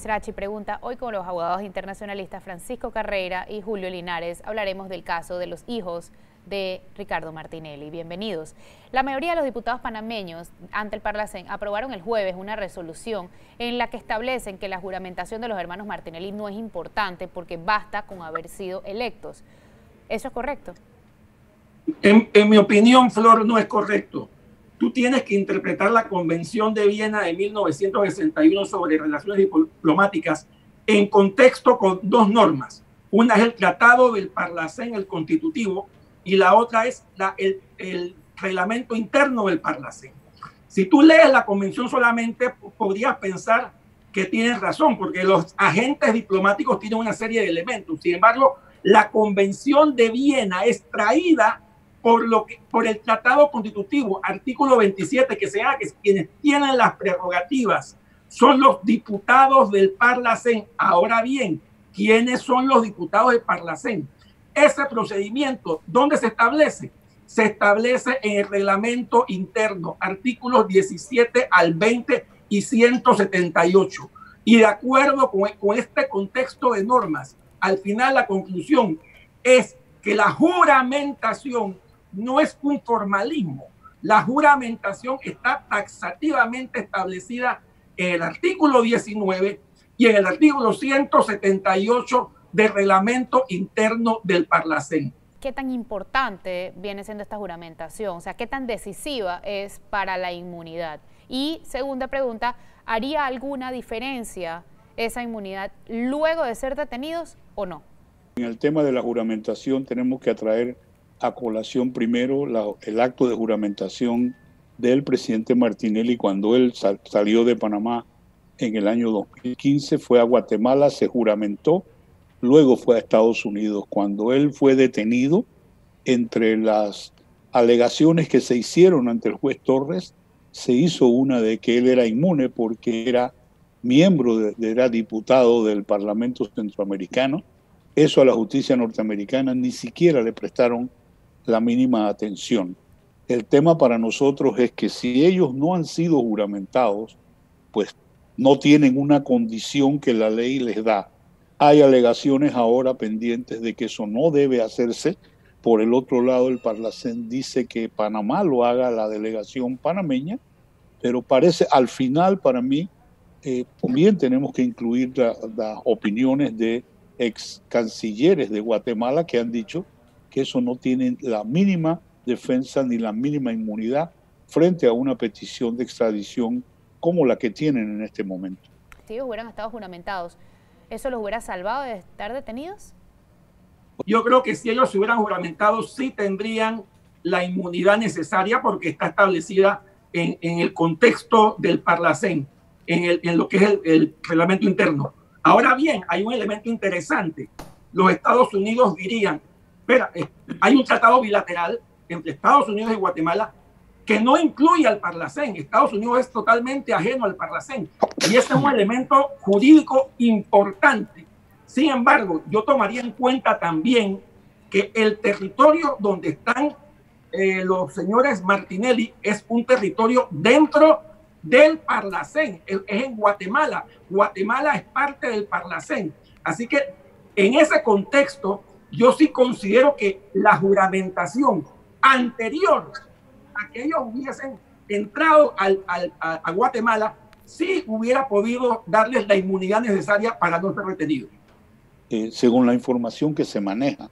Strachi pregunta, hoy con los abogados internacionalistas Francisco Carrera y Julio Linares hablaremos del caso de los hijos de Ricardo Martinelli. Bienvenidos. La mayoría de los diputados panameños ante el Parlacén aprobaron el jueves una resolución en la que establecen que la juramentación de los hermanos Martinelli no es importante porque basta con haber sido electos. ¿Eso es correcto? En mi opinión, Flor, no es correcto. Tú tienes que interpretar la Convención de Viena de 1961 sobre relaciones diplomáticas en contexto con dos normas. Una es el Tratado del Parlacén, el constitutivo, y la otra es el reglamento interno del Parlacén. Si tú lees la Convención solamente, podrías pensar que tienes razón, porque los agentes diplomáticos tienen una serie de elementos. Sin embargo, la Convención de Viena es traída por el Tratado Constitutivo, artículo 27, que sea que quienes tienen las prerrogativas son los diputados del Parlacén. Ahora bien, ¿quiénes son los diputados del Parlacén? Ese procedimiento, ¿dónde se establece? Se establece en el reglamento interno, artículos 17 al 20 y 178. Y de acuerdo con este contexto de normas, al final la conclusión es que la juramentación no es un formalismo. La juramentación está taxativamente establecida en el artículo 19 y en el artículo 178 del reglamento interno del Parlacén. ¿Qué tan importante viene siendo esta juramentación? O sea, ¿qué tan decisiva es para la inmunidad? Y segunda pregunta, ¿haría alguna diferencia esa inmunidad luego de ser detenidos o no? En el tema de la juramentación tenemos que atraer a colación primero el acto de juramentación del presidente Martinelli cuando él salió de Panamá en el año 2015, fue a Guatemala, se juramentó, luego fue a Estados Unidos. Cuando él fue detenido, entre las alegaciones que se hicieron ante el juez Torres, se hizo una de que él era inmune porque era miembro, era diputado del Parlamento Centroamericano. Eso a la justicia norteamericana ni siquiera le prestaron la mínima atención. El tema para nosotros es que si ellos no han sido juramentados, pues no tienen una condición que la ley les da. Hay alegaciones ahora pendientes de que eso no debe hacerse. Por el otro lado, el Parlacén dice que Panamá lo haga la delegación panameña, pero parece, al final, para mí, también tenemos que incluir las opiniones de ex cancilleres de Guatemala que han dicho que eso no tiene la mínima defensa ni la mínima inmunidad frente a una petición de extradición como la que tienen en este momento. Si ellos hubieran estado juramentados, ¿eso los hubiera salvado de estar detenidos? Yo creo que si ellos se hubieran juramentado, sí tendrían la inmunidad necesaria porque está establecida en el contexto del Parlacén, en lo que es el reglamento interno. Ahora bien, hay un elemento interesante. Los Estados Unidos dirían, espera, hay un tratado bilateral entre Estados Unidos y Guatemala que no incluye al Parlacén. Estados Unidos es totalmente ajeno al Parlacén. Y ese es un elemento jurídico importante. Sin embargo, yo tomaría en cuenta también que el territorio donde están los señores Martinelli es un territorio dentro del Parlacén, es en Guatemala. Guatemala es parte del Parlacén. Así que en ese contexto, yo sí considero que la juramentación anterior a que ellos hubiesen entrado a Guatemala, sí hubiera podido darles la inmunidad necesaria para no ser retenidos. Según la información que se maneja,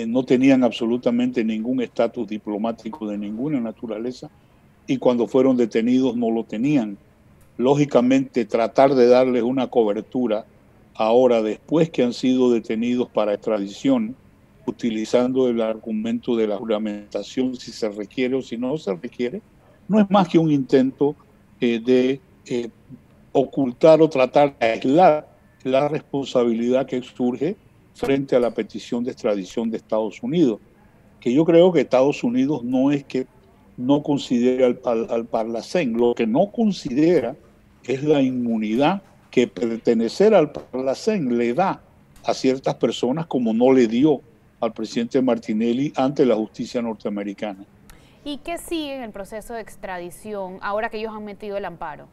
no tenían absolutamente ningún estatus diplomático de ninguna naturaleza y cuando fueron detenidos no lo tenían. Lógicamente, tratar de darles una cobertura ahora, después que han sido detenidos para extradición, utilizando el argumento de la juramentación, si se requiere o si no se requiere, no es más que un intento de ocultar o tratar de aislar la responsabilidad que surge frente a la petición de extradición de Estados Unidos, que yo creo que Estados Unidos no es que no considera al Parlacén, lo que no considera es la inmunidad que pertenecer al Parlacén le da a ciertas personas como no le dio al presidente Martinelli ante la justicia norteamericana. ¿Y qué sigue en el proceso de extradición ahora que ellos han metido el amparo?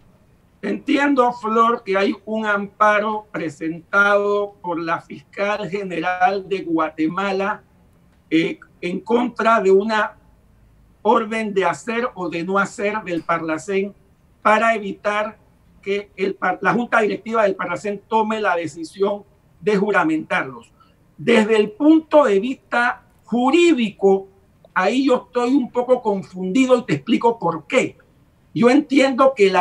Entiendo, Flor, que hay un amparo presentado por la fiscal general de Guatemala en contra de una orden de hacer o de no hacer del Parlacén para evitar que la Junta Directiva del Parlacén tome la decisión de juramentarlos. Desde el punto de vista jurídico, ahí yo estoy un poco confundido y te explico por qué. Yo entiendo que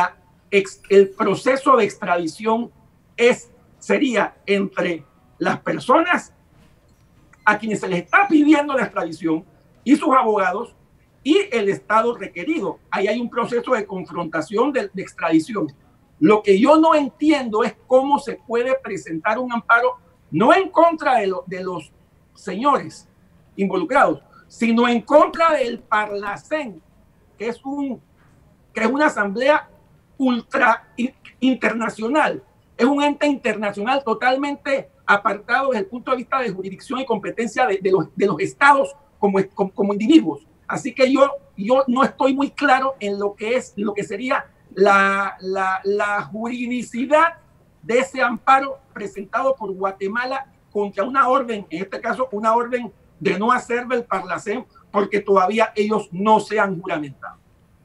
el proceso de extradición sería entre las personas a quienes se les está pidiendo la extradición y sus abogados y el Estado requerido. Ahí hay un proceso de confrontación de extradición. Lo que yo no entiendo es cómo se puede presentar un amparo no en contra de los señores involucrados, sino en contra del Parlacén, que es una asamblea ultra internacional. Es un ente internacional totalmente apartado desde el punto de vista de jurisdicción y competencia de los estados como individuos. Así que yo no estoy muy claro en lo que sería la juridicidad de ese amparo presentado por Guatemala contra una orden, en este caso una orden de no hacer del Parlacén, porque todavía ellos no se han juramentado.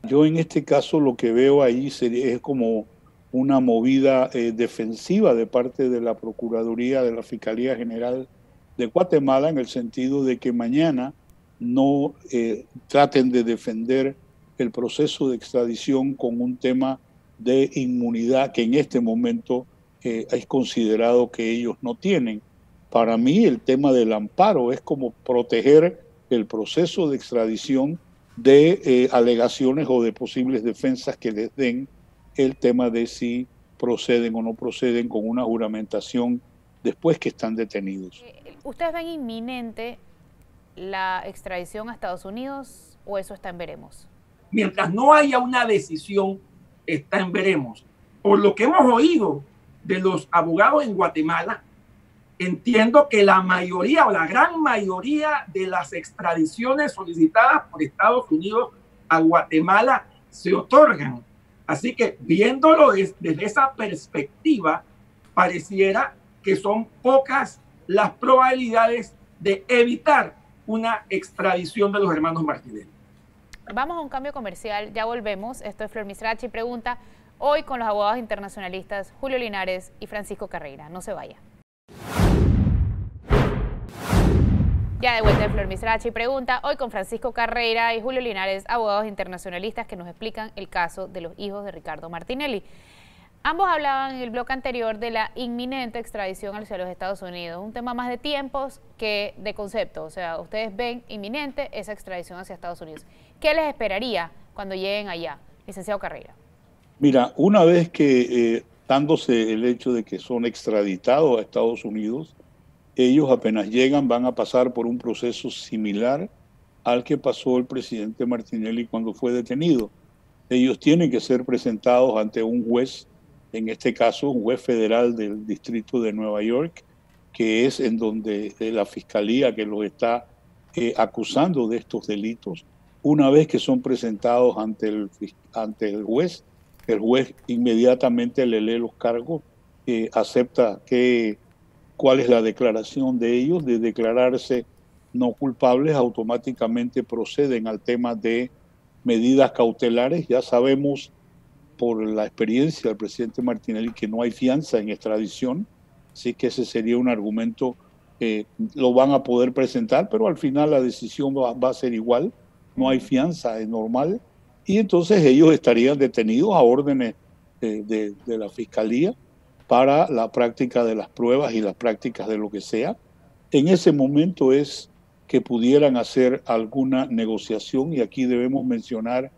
Yo en este caso lo que veo ahí es como una movida defensiva de parte de la Procuraduría de la Fiscalía General de Guatemala, en el sentido de que mañana no traten de defender el proceso de extradición con un tema de inmunidad que en este momento es considerado que ellos no tienen. Para mí el tema del amparo es como proteger el proceso de extradición de alegaciones o de posibles defensas que les den el tema de si proceden o no proceden con una juramentación después que están detenidos. ¿Ustedes ven inminente la extradición a Estados Unidos o eso está en veremos? Mientras no haya una decisión, está en veremos. Por lo que hemos oído de los abogados en Guatemala, entiendo que la mayoría o la gran mayoría de las extradiciones solicitadas por Estados Unidos a Guatemala se otorgan. Así que viéndolo desde esa perspectiva, pareciera que son pocas las probabilidades de evitar una extradición de los hermanos Martinelli. Vamos a un cambio comercial, ya volvemos. Esto es Flor Misrachi Pregunta, hoy con los abogados internacionalistas Julio Linares y Francisco Carreira. No se vaya. Ya de vuelta en Flor Misrachi Pregunta, hoy con Francisco Carreira y Julio Linares, abogados internacionalistas que nos explican el caso de los hijos de Ricardo Martinelli. Ambos hablaban en el bloque anterior de la inminente extradición hacia los Estados Unidos, un tema más de tiempos que de concepto. O sea, ustedes ven inminente esa extradición hacia Estados Unidos. ¿Qué les esperaría cuando lleguen allá, licenciado Carreira? Mira, una vez que dándose el hecho de que son extraditados a Estados Unidos, ellos apenas llegan van a pasar por un proceso similar al que pasó el presidente Martinelli cuando fue detenido. Ellos tienen que ser presentados ante un juez, en este caso un juez federal del Distrito de Nueva York, que es en donde la fiscalía que los está acusando de estos delitos. Una vez que son presentados ante el juez inmediatamente le lee los cargos, acepta cuál es la declaración de ellos. De declararse no culpables, automáticamente proceden al tema de medidas cautelares. Ya sabemos por la experiencia del presidente Martinelli que no hay fianza en extradición, así que ese sería un argumento que lo van a poder presentar, pero al final la decisión va a ser igual, no hay fianza, es normal, y entonces ellos estarían detenidos a órdenes de la fiscalía para la práctica de las pruebas y las prácticas de lo que sea. En ese momento es que pudieran hacer alguna negociación, y aquí debemos mencionar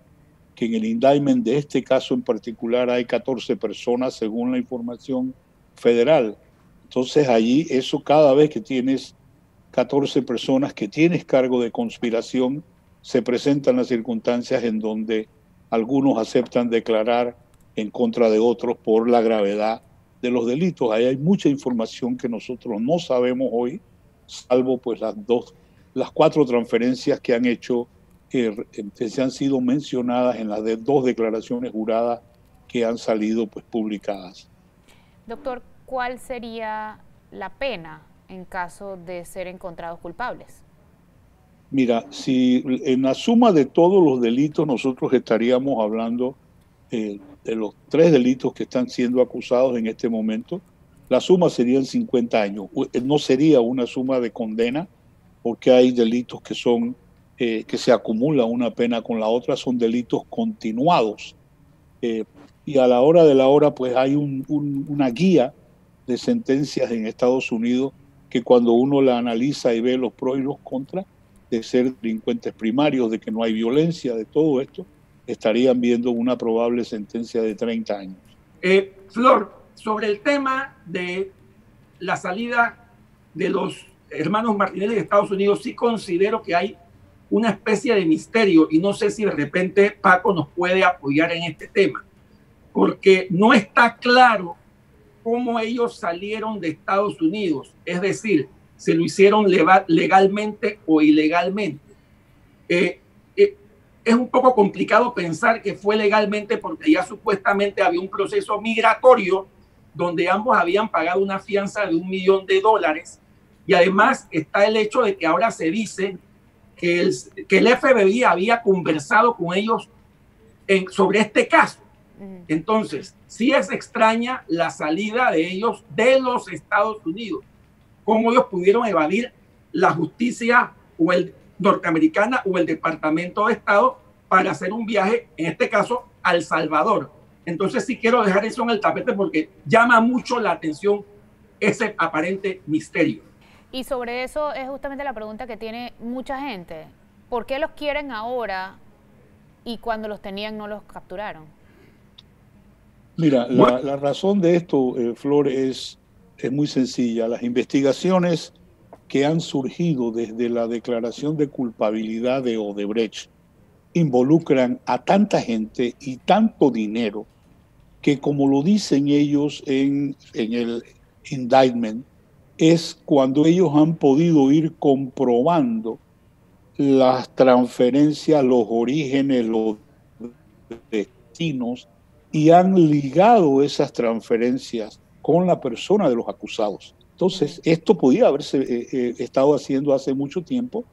que en el indictment de este caso en particular hay 14 personas según la información federal. Entonces allí, eso, cada vez que tienes 14 personas que tienes cargo de conspiración, se presentan las circunstancias en donde algunos aceptan declarar en contra de otros por la gravedad de los delitos. Ahí hay mucha información que nosotros no sabemos hoy, salvo pues las 4 transferencias que han hecho, que se han sido mencionadas en las 2 declaraciones juradas que han salido pues publicadas. Doctor, ¿cuál sería la pena en caso de ser encontrados culpables? Mira, si en la suma de todos los delitos nosotros estaríamos hablando de los 3 delitos que están siendo acusados en este momento, la suma serían 50 años. No sería una suma de condena, porque hay delitos que son que se acumula una pena con la otra, son delitos continuados. Y a la hora de la hora, pues hay una guía de sentencias en Estados Unidos que cuando uno la analiza y ve los pros y los contras de ser delincuentes primarios, de que no hay violencia, de todo esto, estarían viendo una probable sentencia de 30 años. Flor, sobre el tema de la salida de los hermanos Martinelli de Estados Unidos, sí considero que hay una especie de misterio y no sé si de repente Paco nos puede apoyar en este tema, porque no está claro cómo ellos salieron de Estados Unidos, es decir, se lo hicieron legalmente o ilegalmente. Es un poco complicado pensar que fue legalmente porque ya supuestamente había un proceso migratorio donde ambos habían pagado una fianza de $1 millón y además está el hecho de que ahora se dice que el FBI había conversado con ellos sobre este caso. Entonces, sí es extraña la salida de ellos de los Estados Unidos, cómo ellos pudieron evadir la justicia o el norteamericana o el Departamento de Estado para hacer un viaje, en este caso, a El Salvador. Entonces sí quiero dejar eso en el tapete porque llama mucho la atención ese aparente misterio. Y sobre eso es justamente la pregunta que tiene mucha gente. ¿Por qué los quieren ahora y cuando los tenían no los capturaron? Mira, la razón de esto, Flor, es muy sencilla. Las investigaciones que han surgido desde la declaración de culpabilidad de Odebrecht involucran a tanta gente y tanto dinero que, como lo dicen ellos en el indictment, es cuando ellos han podido ir comprobando las transferencias, los orígenes, los destinos, y han ligado esas transferencias con la persona de los acusados. Entonces, esto podía haberse estado haciendo hace mucho tiempo,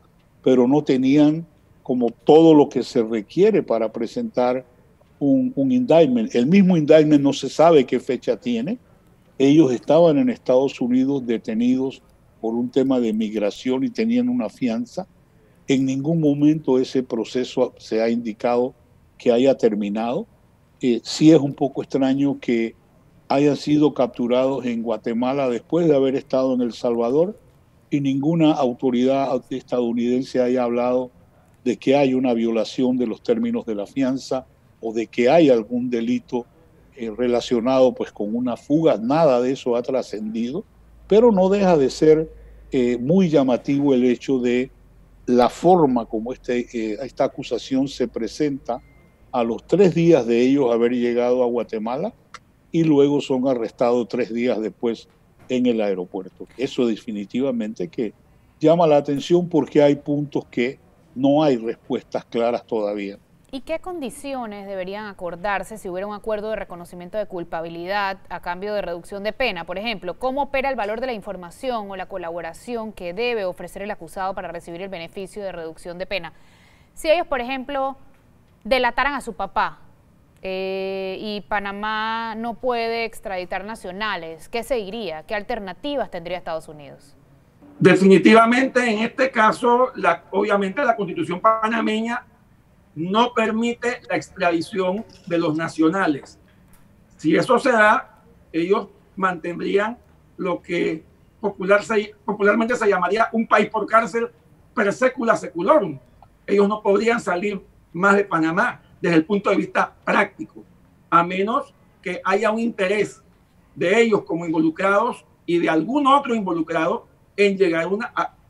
pero no tenían como todo lo que se requiere para presentar un indictment. El mismo indictment no se sabe qué fecha tiene. Ellos estaban en Estados Unidos detenidos por un tema de migración y tenían una fianza. En ningún momento ese proceso se ha indicado que haya terminado. Sí es un poco extraño que hayan sido capturados en Guatemala después de haber estado en El Salvador y ninguna autoridad estadounidense haya hablado de que hay una violación de los términos de la fianza o de que hay algún delito relacionado pues con una fuga. Nada de eso ha trascendido, pero no deja de ser muy llamativo el hecho de la forma como esta acusación se presenta a los 3 días de ellos haber llegado a Guatemala y luego son arrestados 3 días después en el aeropuerto. Eso definitivamente que llama la atención porque hay puntos que no hay respuestas claras todavía. ¿Y qué condiciones deberían acordarse si hubiera un acuerdo de reconocimiento de culpabilidad a cambio de reducción de pena? Por ejemplo, ¿cómo opera el valor de la información o la colaboración que debe ofrecer el acusado para recibir el beneficio de reducción de pena? Si ellos, por ejemplo, delataran a su papá y Panamá no puede extraditar nacionales, ¿qué seguiría? ¿Qué alternativas tendría Estados Unidos? Definitivamente, en este caso, obviamente la Constitución panameña no permite la extradición de los nacionales. Si eso se da, ellos mantendrían lo que popularmente se llamaría un país por cárcel per secula seculorum. Ellos no podrían salir más de Panamá desde el punto de vista práctico, a menos que haya un interés de ellos como involucrados y de algún otro involucrado en llegar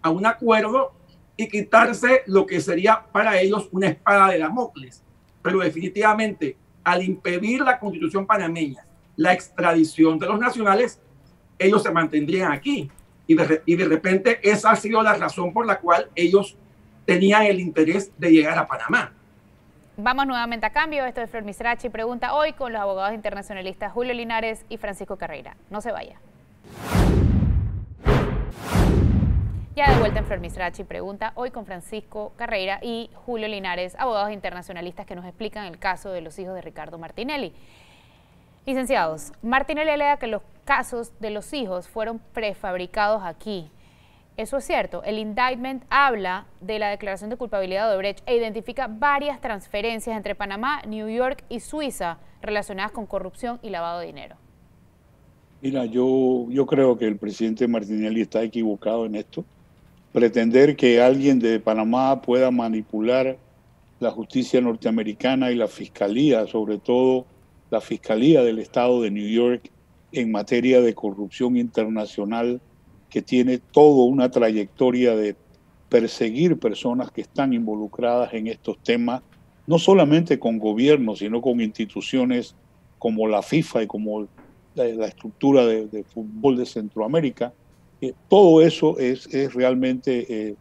a un acuerdo y quitarse lo que sería para ellos una espada de Damocles. Pero definitivamente, al impedir la Constitución panameña la extradición de los nacionales, ellos se mantendrían aquí. Y de repente esa ha sido la razón por la cual ellos tenían el interés de llegar a Panamá. Vamos nuevamente a cambio. Esto es Flor Misrachi Pregunta hoy con los abogados internacionalistas Julio Linares y Francisco Carreira. No se vaya. Ya de vuelta en Flor Misrachi Pregunta hoy con Francisco Carreira y Julio Linares, abogados internacionalistas que nos explican el caso de los hijos de Ricardo Martinelli. Licenciados, Martinelli alega que los casos de los hijos fueron prefabricados aquí. Eso es cierto. El indictment habla de la declaración de culpabilidad de Odebrecht e identifica varias transferencias entre Panamá, New York y Suiza relacionadas con corrupción y lavado de dinero. Mira, yo creo que el presidente Martinelli está equivocado en esto. Pretender que alguien de Panamá pueda manipular la justicia norteamericana y la fiscalía, sobre todo la fiscalía del estado de New York, en materia de corrupción internacional, que tiene toda una trayectoria de perseguir personas que están involucradas en estos temas, no solamente con gobiernos, sino con instituciones como la FIFA y como la estructura de fútbol de Centroamérica. Todo eso es realmente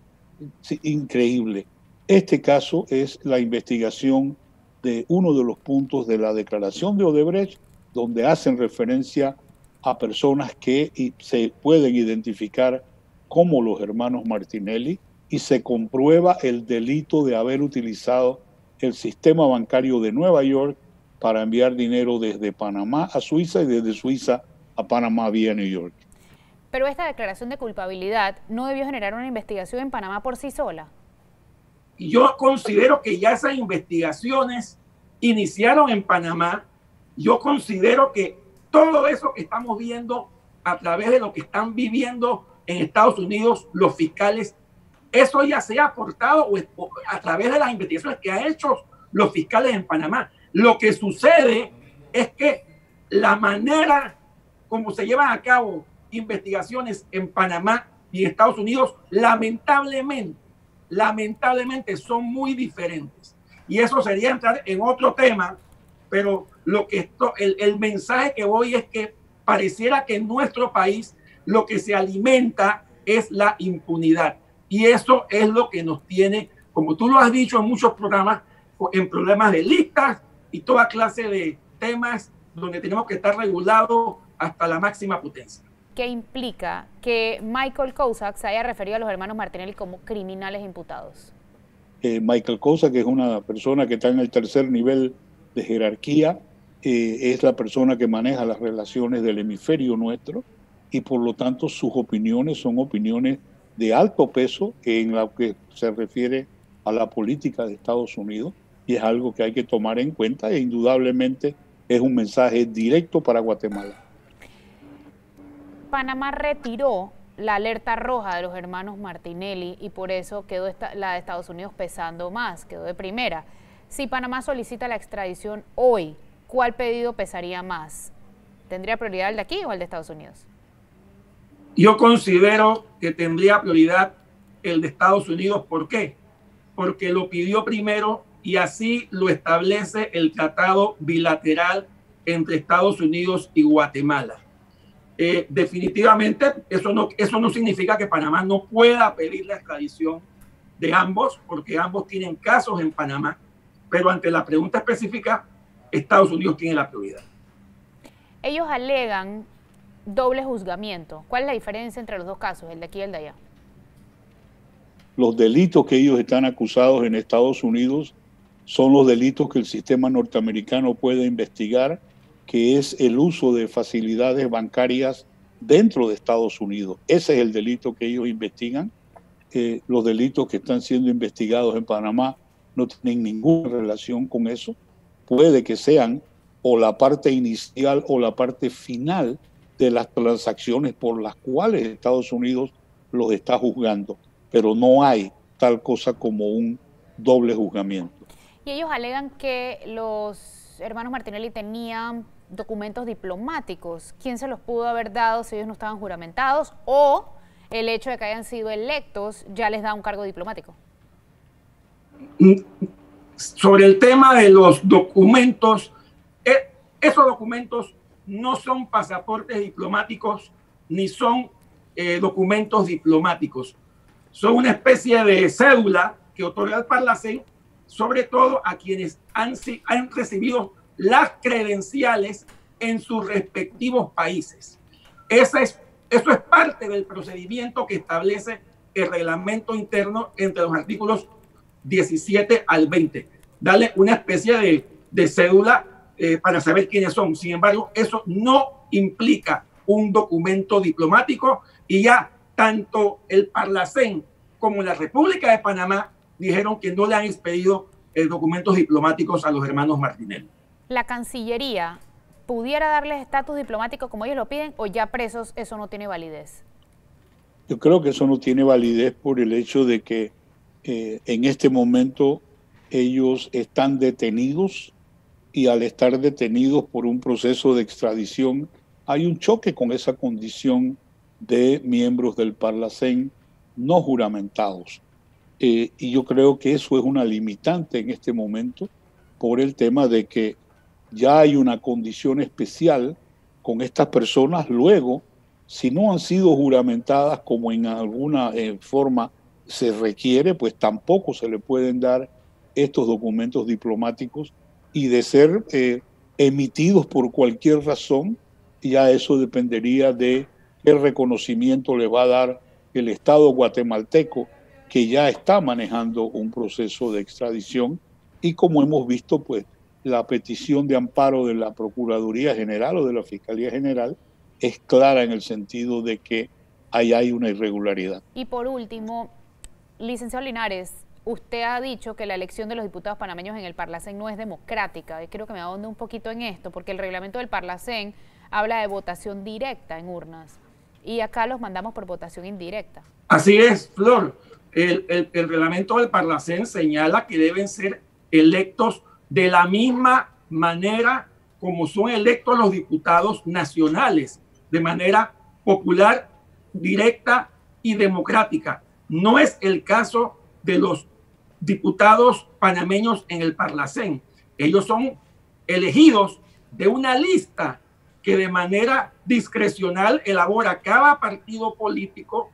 increíble. Este caso es la investigación de uno de los puntos de la declaración de Odebrecht, donde hacen referencia a personas que se pueden identificar como los hermanos Martinelli, y se comprueba el delito de haber utilizado el sistema bancario de Nueva York para enviar dinero desde Panamá a Suiza y desde Suiza a Panamá vía New York. Pero esta declaración de culpabilidad no debió generar una investigación en Panamá por sí sola. Yo considero que ya esas investigaciones iniciaron en Panamá. Yo considero que todo eso que estamos viendo a través de lo que están viviendo en Estados Unidos los fiscales, eso ya se ha aportado a través de las investigaciones que han hecho los fiscales en Panamá. Lo que sucede es que la manera como se llevan a cabo investigaciones en Panamá y en Estados Unidos, lamentablemente son muy diferentes. Y eso sería entrar en otro tema, pero el mensaje que voy es que pareciera que en nuestro país lo que se alimenta es la impunidad. Y eso es lo que nos tiene, como tú lo has dicho en muchos programas, en problemas de listas y toda clase de temas donde tenemos que estar regulados hasta la máxima potencia. ¿Qué implica que Michael Kozak se haya referido a los hermanos Martinelli como criminales imputados? Michael Kozak es una persona que está en el tercer nivel de jerarquía, es la persona que maneja las relaciones del hemisferio nuestro, y por lo tanto sus opiniones son opiniones de alto peso en lo que se refiere a la política de Estados Unidos, y es algo que hay que tomar en cuenta, e indudablemente es un mensaje directo para Guatemala. Panamá retiró la alerta roja de los hermanos Martinelli y por eso quedó la de Estados Unidos pesando más, quedó de primera. Si Panamá solicita la extradición hoy, ¿cuál pedido pesaría más? ¿Tendría prioridad el de aquí o el de Estados Unidos? Yo considero que tendría prioridad el de Estados Unidos. ¿Por qué? Porque lo pidió primero y así lo establece el tratado bilateral entre Estados Unidos y Guatemala. Definitivamente eso no significa que Panamá no pueda pedir la extradición de ambos, porque ambos tienen casos en Panamá, pero ante la pregunta específica, Estados Unidos tiene la prioridad. Ellos alegan doble juzgamiento. ¿Cuál es la diferencia entre los dos casos, el de aquí y el de allá? Los delitos que ellos están acusados en Estados Unidos son los delitos que el sistema norteamericano puede investigar, que es el uso de facilidades bancarias dentro de Estados Unidos. Ese es el delito que ellos investigan. Los delitos que están siendo investigados en Panamá no tienen ninguna relación con eso. Puede que sean o la parte inicial o la parte final de las transacciones por las cuales Estados Unidos los está juzgando, pero no hay tal cosa como un doble juzgamiento. Y ellos alegan que los hermanos Martinelli tenían documentos diplomáticos. ¿Quién se los pudo haber dado si ellos no estaban juramentados? ¿O el hecho de que hayan sido electos ya les da un cargo diplomático? Sobre el tema de los documentos, esos documentos no son pasaportes diplomáticos ni son documentos diplomáticos. Son una especie de cédula que otorga el Parlacén sobre todo a quienes han recibido las credenciales en sus respectivos países. Eso es parte del procedimiento que establece el reglamento interno entre los artículos 17 al 20. Darle una especie de cédula para saber quiénes son. Sin embargo, eso no implica un documento diplomático y ya tanto el Parlacén como la República de Panamá dijeron que no le han expedido documentos diplomáticos a los hermanos Martinelli. ¿La Cancillería pudiera darles estatus diplomático como ellos lo piden o ya presos eso no tiene validez? Yo creo que eso no tiene validez por el hecho de que en este momento ellos están detenidos y al estar detenidos por un proceso de extradición hay un choque con esa condición de miembros del Parlacén no juramentados. Y yo creo que eso es una limitante en este momento por el tema de que ya hay una condición especial con estas personas. Luego, si no han sido juramentadas como en alguna forma se requiere, pues tampoco se le pueden dar estos documentos diplomáticos y de ser emitidos por cualquier razón, ya eso dependería de qué reconocimiento le va a dar el Estado guatemalteco, que ya está manejando un proceso de extradición y como hemos visto, pues la petición de amparo de la Procuraduría General o de la Fiscalía General es clara en el sentido de que ahí hay una irregularidad. Y por último, licenciado Linares, usted ha dicho que la elección de los diputados panameños en el Parlacén no es democrática. Y quiero que me ahonde un poquito en esto, porque el reglamento del Parlacén habla de votación directa en urnas y acá los mandamos por votación indirecta. Así es, Flor. El reglamento del Parlacén señala que deben ser electos de la misma manera como son electos los diputados nacionales, de manera popular, directa y democrática. No es el caso de los diputados panameños en el Parlacén. Ellos son elegidos de una lista que de manera discrecional elabora cada partido político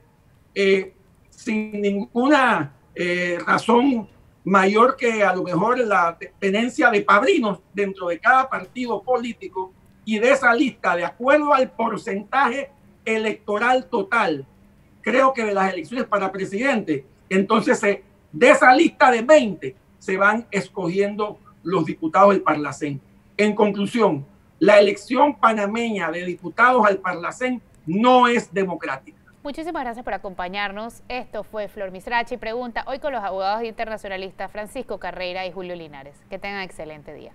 sin ninguna razón mayor que a lo mejor la tenencia de padrinos dentro de cada partido político, y de esa lista, de acuerdo al porcentaje electoral total, creo que de las elecciones para presidente, entonces de esa lista de 20 se van escogiendo los diputados del Parlacén. En conclusión, la elección panameña de diputados al Parlacén no es democrática. Muchísimas gracias por acompañarnos. Esto fue Flor Misrachi Pregunta, hoy con los abogados internacionalistas Francisco Carreira y Julio Linares. Que tengan excelente día.